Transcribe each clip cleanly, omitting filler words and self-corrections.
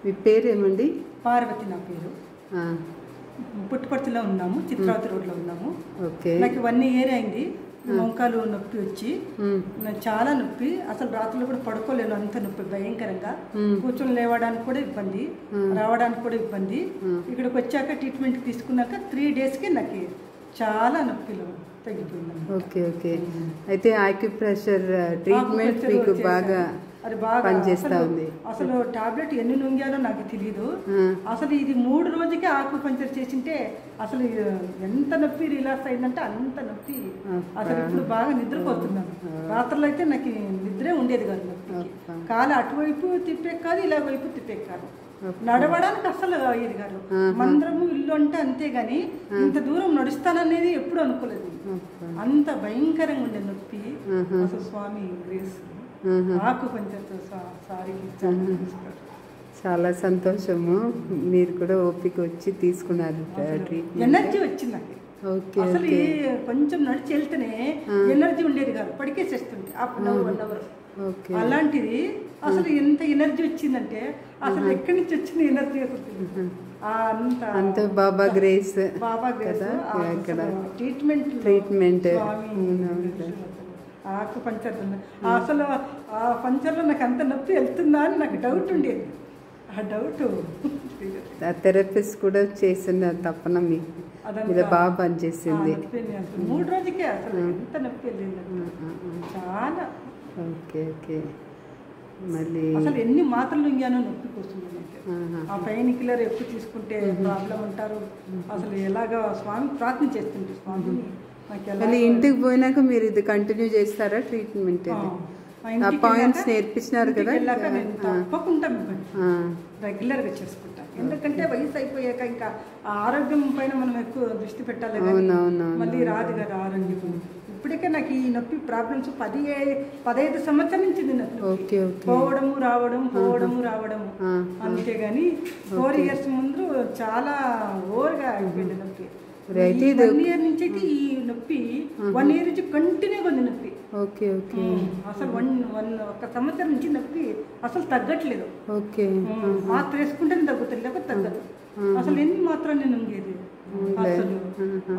మీ పేరేమండి? పార్వతి నా పేరు. పుట్టుపర్తిలో ఉన్నాము, చిత్రావతి రోడ్లో ఉన్నాము. ఓకే. నాకు 1 year అయింది మోకాలు నొప్పి వచ్చి. నాకు చాలా నొప్పి, అసలు రాత్రులు కూడా పడుకోలేను, అంత నొప్పి భయంకరంగా. కూర్చొని లేవడానికి కూడా ఇబ్బంది, రావడానికి కూడా ఇబ్బంది. ఇక్కడికి వచ్చాక ట్రీట్మెంట్ తీసుకున్నాక 3 daysకి నాకు చాలా నొప్పిలో తగ్గిపోయింది. Okay okay. అయితే ఆక్యుప్రెషర్ ట్రీట్మెంట్ మీకు బాగా అది బాగా పనిచేస్తా ఉంది. అసలు టాబ్లెట్ ఎన్ని నుంగానో నాకు తెలియదు. అసలు ఇది 3 రోజులకే ఆక్యుపంక్చర్ చేసింటే అసలు ఎంత నొప్పి రిలాక్స్ అయిందంటే అంత నొప్పి. అసలు ఇప్పుడు బాగా నిద్రపోతున్నాను. రాత్రులు అయితే నాకు నిద్రే ఉండేది కాదు. నొప్పి కాలు అటువైపు తిప్పే కాదు, ఇలా వైపు తిప్పే కాదు, నడవడానికి అసలు అయ్యేది కాదు. మందిరము ఇల్లు అంటే అంతేగాని ఇంత దూరం నడుస్తాననేది ఎప్పుడు అనుకోలేదు. అంత భయంకరంగా ఉండే నొప్పి. అసలు స్వామి గ్రేస్ ఆకుపంచర్తో చాలా సంతోషము. మీరు కూడా ఓపిక వచ్చి తీసుకున్నారు ట్రీట్మెంట్. ఎనర్జీ వచ్చింది నాకు. అసలు కొంచెం నడిచి వెళ్తేనే ఎనర్జీ ఉండేది కాదు, పడికేసేస్తుంది 1 hour. అలాంటిది అసలు ఎంత ఎనర్జీ వచ్చిందంటే అసలు ఎక్కడి నుంచి వచ్చిన ఎనర్జీ అంత బాబా గ్రేస్. బాబా గ్రేస్ ట్రీట్మెంట్ ఆకుపంచర్. అసలు ఆ పంచర్లో నాకు అంత నొప్పి వెళ్తుందా అని నాకు డౌట్ ఉండేది. ఆ డౌట్ థెరపిస్ట్ కూడా చేసిన తప్పన మీకు ఇది బాగా పనిచేసింది. 3 రోజులకే అసలు ఎంత నొప్పి వెళ్ళింది చాలా. Okay okay. మళ్ళీ అసలు ఎన్ని మాత్రలు ఇంగానో నొప్పి వస్తుంది. ఆ పెయిన్ కిల్లర్ ఎక్కువ తీసుకుంటే ప్రాబ్లం అంటారు. అసలు ఎలాగా స్వామి ప్రార్థన చేస్తుంటే స్వామి మళ్ళీ ఇంటికి పోయినాక మీరు ఇది కంటిన్యూ చేస్తారా ట్రీట్మెంట్? పాయింట్స్ నేర్పించినారు కదా, తప్పకుండా రెగ్యులర్గా చేసుకుంటాం. ఎందుకంటే వయసు అయిపోయాక ఇంకా ఆరోగ్యం పైన మనం ఎక్కువ దృష్టి పెట్టాలి. మళ్ళీ రాదు కదా ఆరోగ్యం. ఇప్పటికే నాకు ఈ నొప్పి ప్రాబ్లమ్స్ 15 సంవత్సరాల నుంచి నొప్పి. పోవడము రావడము అంతేగాని 4 years ముందు చాలా ఓవర్గా అయిపోయింది నొప్పి. 1 year నుంచి అయితే ఈ నొప్పి 1 year నుంచి కంటిన్యూగా ఉంది నొప్పి. Okay okay. అసలు 1 సంవత్సరం నుంచి నొప్పి అసలు తగ్గట్లేదు. ఓకే. మాత్ర వేసుకుంటేనే తగ్గుతుంది, లేకపోతే తగ్గదు. అసలు ఎన్ని మాత్రం నేను ఉండేది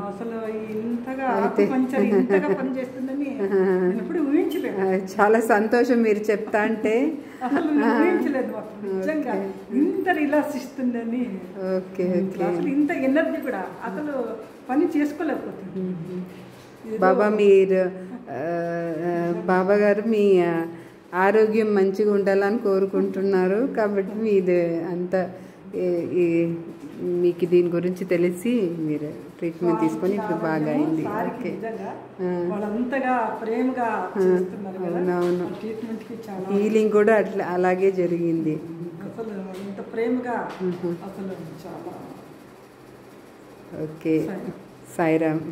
అసలు ఇంతగా ఆకుపంచర్ ఇంతగా పనిచేస్తుందని ఎప్పుడు ఊహించలేదు. చాలా సంతోషం మీరు చెప్తా అంటే. అసలు ఊహించలేదు నిజంగా ఇంత రిలాక్స్ ఇస్తుందని. Okay okay. అసలు ఇంత ఎనర్జీ కూడా అసలు పని చేసుకోలేకపోతుంది. బాబా మీరు బాబా గారు మీ ఆరోగ్యం మంచిగా ఉండాలని కోరుకుంటున్నారు కాబట్టి మీది అంత మీకు దీని గురించి తెలిసి మీరు ట్రీట్మెంట్ తీసుకొని ఇప్పుడు బాగా అయింది. అవునవును. హీలింగ్ కూడా అలాగే జరిగింది. ఓకే. సాయిరామ్.